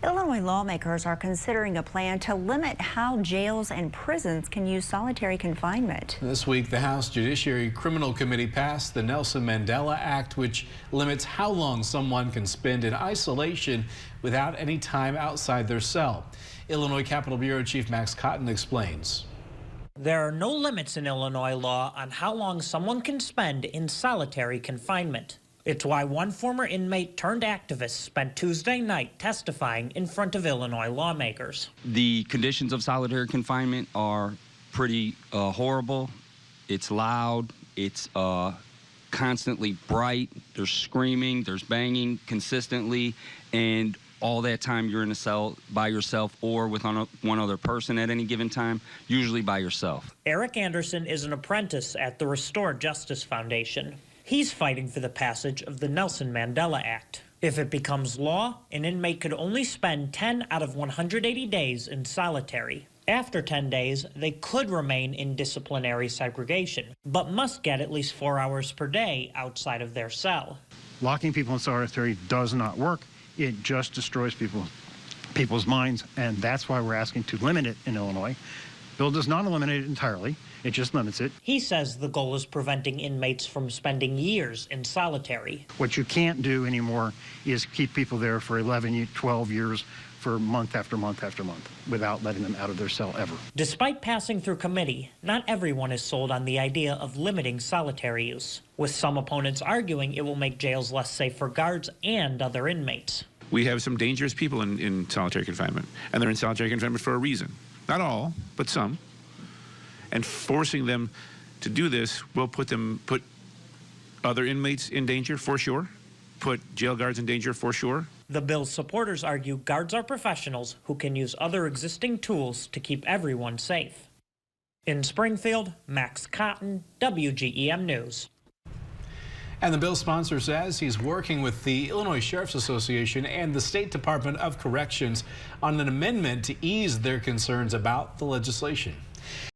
Illinois lawmakers are considering a plan to limit how jails and prisons can use solitary confinement. This week, the House Judiciary Criminal Committee passed the Nelson Mandela Act, which limits how long someone can spend in isolation without any time outside their cell. Illinois Capitol Bureau Chief Max Cotton explains. There are no limits in Illinois law on how long someone can spend in solitary confinement. It's why one former inmate turned activist spent Tuesday night testifying in front of Illinois lawmakers. The conditions of solitary confinement are pretty horrible. It's loud, it's constantly bright, there's screaming, there's banging consistently, and all that time you're in a cell by yourself or with one other person at any given time, usually by yourself. Eric Anderson is an apprentice at the Restore Justice Foundation. He's fighting for the passage of the Nelson Mandela Act. If it becomes law, an inmate could only spend 10 out of 180 days in solitary. After 10 days, they could remain in disciplinary segregation, but must get at least 4 hours per day outside of their cell. Locking people in solitary does not work. It just destroys people's minds, and that's why we're asking to limit it in Illinois. Bill does not eliminate it entirely. It just limits it. He says the goal is preventing inmates from spending years in solitary. What you can't do anymore is keep people there for 11, 12 years for month after month after month without letting them out of their cell ever. Despite passing through committee, not everyone is sold on the idea of limiting solitary use, with some opponents arguing it will make jails less safe for guards and other inmates. We have some dangerous people in solitary confinement, and they're in solitary confinement for a reason. Not all, but some. And forcing them to do this will put other inmates in danger for sure, put jail guards in danger for sure. The bill's supporters argue guards are professionals who can use other existing tools to keep everyone safe. In Springfield, Max Cotton, WGEM News. And the bill sponsor says he's working with the Illinois Sheriff's Association and the State Department of Corrections on an amendment to ease their concerns about the legislation.